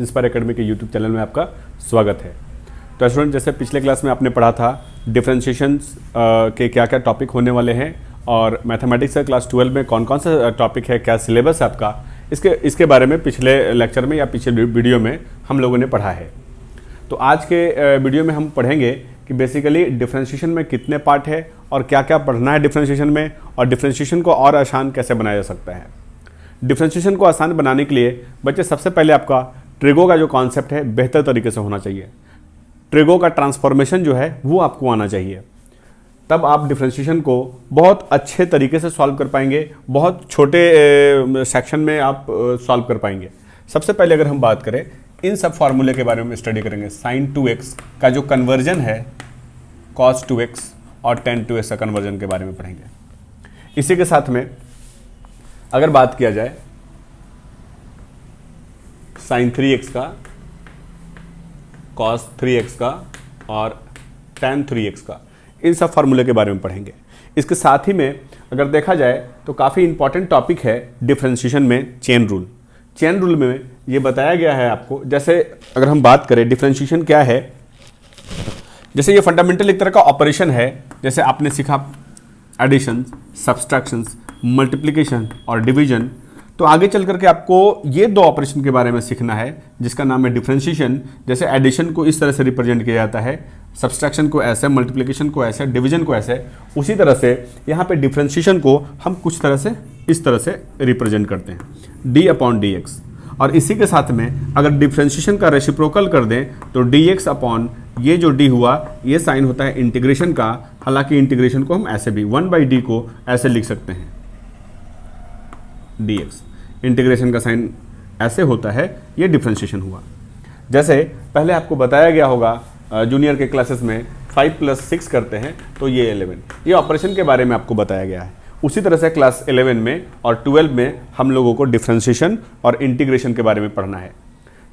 Inspire academy के YouTube channel में आपका स्वागत है। तो स्टूडेंट, जैसे पिछले क्लास में आपने पढ़ा था डिफरेंशिएशंस के क्या क्या टॉपिक होने वाले हैं और मैथमेटिक्स का क्लास 12 में कौन कौन सा टॉपिक है, क्या सिलेबस है आपका, इसके बारे में पिछले लेक्चर में या पिछले वीडियो में हम लोगों ने पढ़ा है। तो आज के वीडियो में हम पढ़ेंगे कि बेसिकली डिफरेंशिएशन में कितने पार्ट है और क्या क्या पढ़ना है डिफरेंशिएशन में, और डिफरेंशिएशन को और आसान कैसे बनाया जा सकता है। डिफरेंशिएशन को आसान बनाने के लिए बच्चे सबसे पहले आपका ट्रिगो का जो कॉन्सेप्ट है बेहतर तरीके से होना चाहिए। ट्रिगो का ट्रांसफॉर्मेशन जो है वो आपको आना चाहिए, तब आप डिफरेंशिएशन को बहुत अच्छे तरीके से सॉल्व कर पाएंगे, बहुत छोटे सेक्शन में आप सॉल्व कर पाएंगे। सबसे पहले अगर हम बात करें इन सब फार्मूले के बारे में स्टडी करेंगे। sin 2x का जो कन्वर्जन है cos 2x और tan 2x का कन्वर्जन के बारे में पढ़ेंगे। इसी के साथ में अगर बात किया जाए sin 3x का, cos 3x का और tan 3x का, इन सब फार्मूले के बारे में पढ़ेंगे। इसके साथ ही में अगर देखा जाए तो काफ़ी इंपॉर्टेंट टॉपिक है डिफरेंशिएशन में चेन रूल। चेन रूल में ये बताया गया है आपको, जैसे अगर हम बात करें डिफरेंशिएशन क्या है, जैसे ये फंडामेंटल एक तरह का ऑपरेशन है। जैसे आपने सीखा एडिशन, सब्सट्रैक्शन, मल्टीप्लिकेशन और डिवीजन, तो आगे चल करके आपको ये दो ऑपरेशन के बारे में सीखना है जिसका नाम है डिफरेंशिएशन। जैसे एडिशन को इस तरह से रिप्रेजेंट किया जाता है, सब्सट्रैक्शन को ऐसे, मल्टीप्लिकेशन को ऐसे, डिवीजन को ऐसे, उसी तरह से यहाँ पे डिफरेंशिएशन को हम कुछ तरह से इस तरह से रिप्रेजेंट करते हैं d/dx। और इसी के साथ में अगर डिफरेंशिएशन का रेसिप्रोकल कर दें तो dx अपॉन ये जो d हुआ ये साइन होता है इंटीग्रेशन का। हालांकि इंटीग्रेशन को हम ऐसे भी 1/d को ऐसे लिख सकते हैं, dx इंटीग्रेशन का साइन ऐसे होता है, ये डिफरेंशिएशन हुआ। जैसे पहले आपको बताया गया होगा जूनियर के क्लासेस में 5 + 6 करते हैं तो ये 11, ये ऑपरेशन के बारे में आपको बताया गया है। उसी तरह से क्लास 11 में और 12 में हम लोगों को डिफरेंशिएशन और इंटीग्रेशन के बारे में पढ़ना है।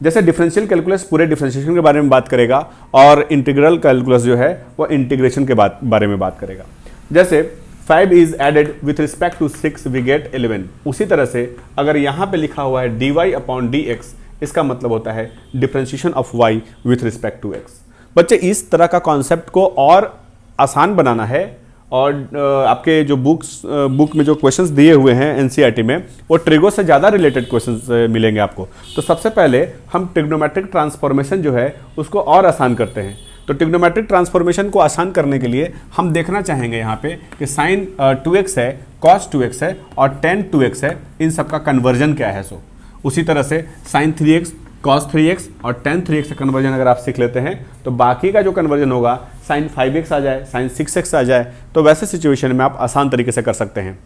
जैसे डिफरेंशियल कैलकुलस पूरे डिफरेंशिएशन के बारे में बात करेगा और इंटीग्रल कैलकुलस जो है वो इंटीग्रेशन के बारे में बात करेगा। जैसे 5 is added with respect to 6 we get 11। उसी तरह से अगर यहाँ पे लिखा हुआ है dy/dx, इसका मतलब होता है differentiation of y with respect to x। बच्चे इस तरह का कॉन्सेप्ट को और आसान बनाना है, और आपके जो बुक में जो क्वेश्चंस दिए हुए हैं एनसीईआरटी में वो ट्रिगो से ज़्यादा रिलेटेड क्वेश्चंस मिलेंगे आपको। तो सबसे पहले हम ट्रिग्नोमेट्रिक ट्रांसफॉर्मेशन जो है उसको और आसान करते हैं। तो ट्रिग्नोमेट्रिक ट्रांसफॉर्मेशन को आसान करने के लिए हम देखना चाहेंगे यहाँ पे कि sin 2x है, cos 2x है और tan 2x है, इन सब का कन्वर्जन क्या है। सो उसी तरह से sin 3x, cos 3x और tan 3x का कन्वर्जन अगर आप सीख लेते हैं तो बाकी का जो कन्वर्जन होगा sin 5x आ जाए, sin 6x आ जाए, तो वैसे सिचुएशन में आप आसान तरीके से कर सकते हैं।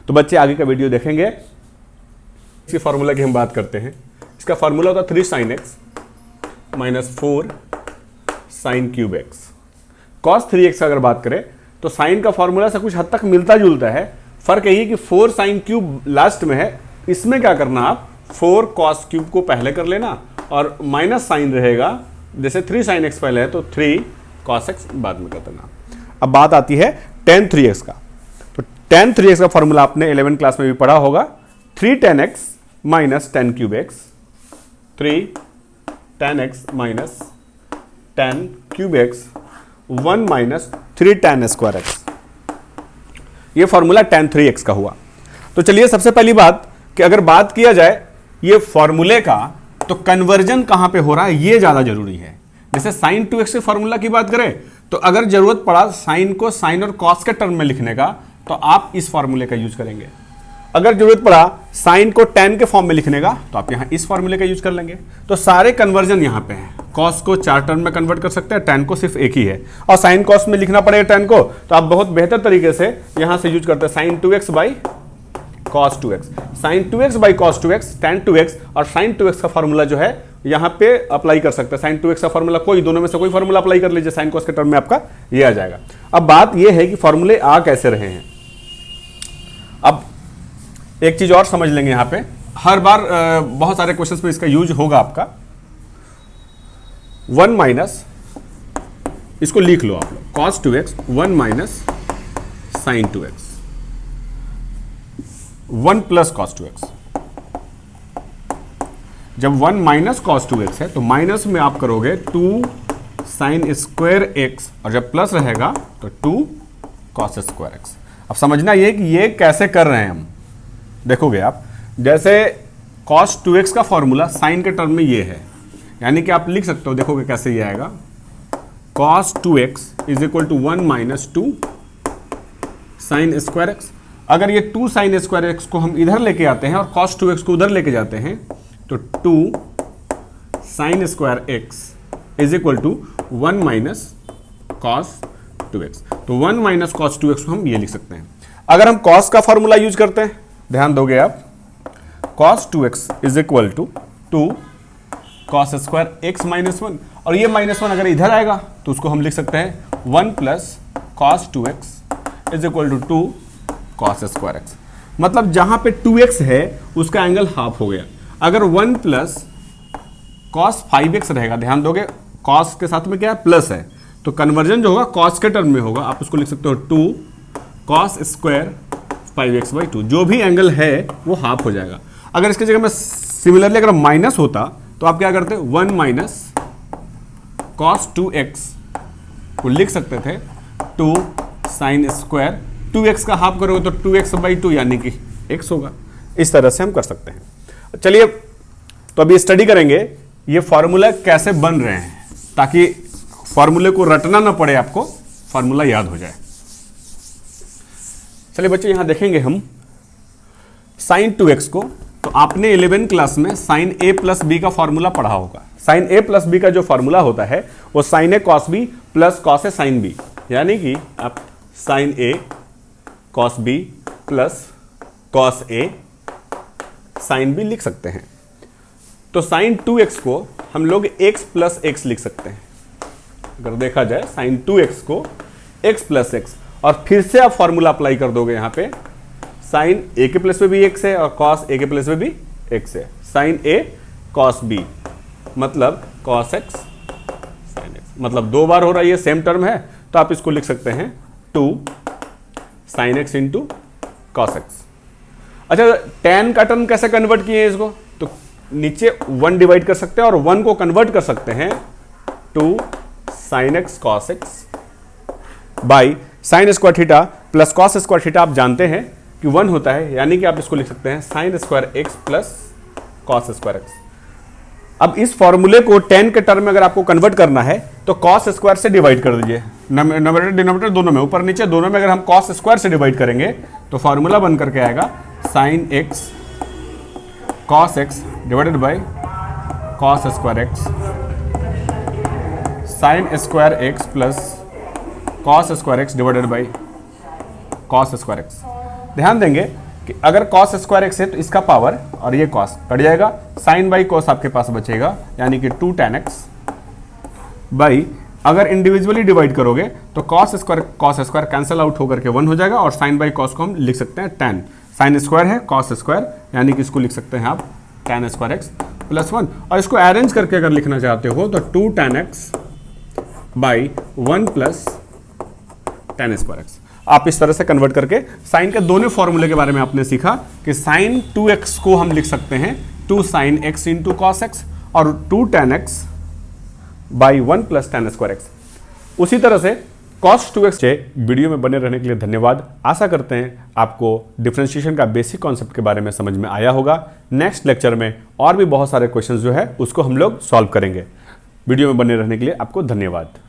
तो बच्चे आगे का वीडियो देखेंगे। इसके फार्मूला की हम बात करते हैं। इसका फार्मूला होता है 3 sin x - 4 sin cube x। cos 3x का अगर बात करें तो साइन का फॉर्मूला से कुछ हद तक मिलता जुलता है, फर्क यही कि 4 sin क्यूब लास्ट में है। इसमें क्या करना, आप 4 cos क्यूब को पहले कर लेना और माइनस साइन रहेगा। जैसे 3 sin x पहले है तो 3 cos x बाद में कर देना। अब बात आती है tan 3x का। तो tan 3x का फॉर्मूला आपने 11 क्लास में भी पढ़ा होगा, 3 tan x - tan cube x, 3 tan x - tan cube x, 1 - 3 tan square x। ये फॉर्मूला tan 3x का हुआ। तो चलिए सबसे पहली बात कि अगर बात किया जाए ये फॉर्मूले का, तो कन्वर्जन कहां पे हो रहा है ये ज्यादा जरूरी है। जैसे sin 2x के फॉर्मूला की बात करें तो अगर जरूरत पड़ा साइन को साइन और cos के टर्म में लिखने का तो आप इस फॉर्मूले का यूज करेंगे। अगर जरूरत पड़ा साइन को tan के फॉर्म में लिखने का तो आप यहां इस फॉर्मूले का यूज कर लेंगे। तो सारे कन्वर्जन यहां पे हैं। cos को 4 टर्म में कन्वर्ट कर सकते हैं, tan को सिर्फ एक ही है, और sin cos में लिखना पड़ेगा tan को, तो आप बहुत बेहतर तरीके से यहां से यूज करते हैं sin 2x/cos 2x, sin 2x/cos 2x, tan 2x और sin 2x का फॉर्मूला जो है यहां पे अप्लाई कर सकते हैं। sin 2x का फॉर्मूला कोई दोनों में से कोई फॉर्मूला अप्लाई कर लीजिए, sin cos के टर्म में आपका ये आ जाएगा। अब बात ये है कि फॉर्मूले आ कैसे रहे हैं। अब एक चीज और समझ लेंगे, यहां पे हर बार बहुत सारे क्वेश्चंस में इसका यूज होगा आपका 1 - इसको लिख लो आप लोग, cos 2x 1 - sin 2x, 1 + cos 2x। जब 1 माइनस कॉस 2x है तो माइनस में आप करोगे 2 साइन स्क्वायर x, और जब प्लस रहेगा तो 2 कॉस स्क्वायर x। अब समझना ये कि ये कैसे कर रहे हैं हम, देखोगे आप, जैसे cos 2x का फॉर्मूला साइन के टर्म में ये है, यानी कि आप लिख सकते हो, देखोगे कैसे ये आएगा, cos 2x is equal to 1 minus 2 sine square x। अगर ये 2 साइन स्क्वायर x को हम इधर लेके आते हैं और cos 2x को उधर लेके जाते हैं तो 2 sine square x is equal to 1 minus cos 2x। तो 1 माइनस कॉस 2x को हम ये लिख सकते हैं। अगर हम cos का फॉर्मूला यूज करते हैं, ध्यान दोगे आप, cos 2x is equal to 2 cos square x minus 1, और ये माइनस 1 अगर इधर आएगा तो उसको हम लिख सकते हैं 1 plus cos 2x is equal to 2 cos square x। मतलब जहां पे 2x है उसका एंगल हाफ हो गया। अगर 1 प्लस कॉस 5x रहेगा, ध्यान दोगे कॉस के साथ में क्या है, प्लस है, तो कन्वर्जन जो होगा कॉस के टर्म में होगा, आप उसको लिख सकते हो 2 कॉस स्क्वायर 5x/2। जो भी एंगल है वो हाफ हो जाएगा। अगर इसकी जगह में सिमिलरली अगर माइनस होता तो आप क्या करते, 1 माइनस कॉस 2x को लिख सकते थे 2 साइन स्क्वायर, 2x का हाफ करोगे तो 2x/2 यानी कि x होगा। इस तरह से हम कर सकते हैं। चलिए तो अभी स्टडी करेंगे ये फॉर्मूला कैसे बन रहे हैं, ताकि फॉर्मूले को रटना ना पड़े, आपको फॉर्मूला याद हो जाए। चलिए बच्चे यहां देखेंगे हम साइन 2x को, तो आपने 11 क्लास में साइन a प्लस बी का फॉर्मूला पढ़ा होगा। साइन a प्लस बी का जो फॉर्मूला होता है वो sine a cos b plus cos a sine b, यानी कि आप sine a cos b plus cos a sine b लिख सकते हैं। तो साइन 2x को हम लोग x प्लस x लिख सकते हैं। अगर देखा जाए साइन 2x को x प्लस x, और फिर से आप फॉर्मूला अप्लाई कर दोगे यहाँ पे, साइन a के प्लेस पे भी x है और कॉस a के प्लेस पे भी x है, साइन a कॉस b मतलब कॉस x साइन x, मतलब 2 बार हो रहा है, ये सेम टर्म है, तो आप इसको लिख सकते हैं 2 sine x into cos x। अच्छा, tan का टर्म कैसे कन्वर्ट किए इसको, तो नीचे 1 डिवाइड कर सकते हैं और 1 को कन्वर्ट कर सकते हैं 2 sine x cos x by sine square theta plus cos square theta. आप जानते हैं कि 1 होता है, यानी कि आप इसको लिख सकते हैं sign square x plus cos square x। अब इस फॉर्मूले को tan के टर्म में अगर आपको कन्वर्ट करना है तो कॉस स्क्वायर से डिवाइड कर दीजिए, नंबरेटर डिनोमिनेटर दोनों में, ऊपर नीचे दोनों में अगर हम कॉस स्क्वायर से डिवाइड करेंगे तो फॉर्मूला बन करके आएगा sine x cos x divided by cos square x sine square x plus cos square x divided by cos square x। ध्यान देंगे कि अगर कॉस स्क्वायर x है तो इसका पावर और ये कॉस कट जाएगा, साइन बाई कॉस आपके पास बचेगा, यानी कि 2 tan x बाई, अगर इंडिविजुअली डिवाइड करोगे तो कॉस स्क्वायर कैंसिल आउट होकर के 1 हो जाएगा, और साइन बाई कॉस को हम लिख सकते हैं tan, साइन स्क्वायर है कॉस स्क्वायर, यानी कि इसको लिख सकते हैं आप tan स्क्वायर x प्लस 1, और इसको अरेंज करके अगर लिखना चाहते हो तो 2 tan x by 1 plus tan square x। आप इस तरह से कन्वर्ट करके साइन के दोनों फॉर्मूले के बारे में आपने सीखा कि साइन 2x को हम लिख सकते हैं 2 sine x into cos x और 2 tan x by 1 plus tan square x। उसी तरह से cos 2x से वीडियो में बने रहने के लिए धन्यवाद। आशा करते हैं आपको डिफरेंशिएशन का बेसिक कॉन्सेप्ट के बारे में समझ में आया होगा। नेक्स्ट लेक्चर में और भी बहुत सारे क्वेश्चंस जो है उसको हम लोग सॉल्व करेंगे। वीडियो में बने रहने के लिए आपको धन्यवाद।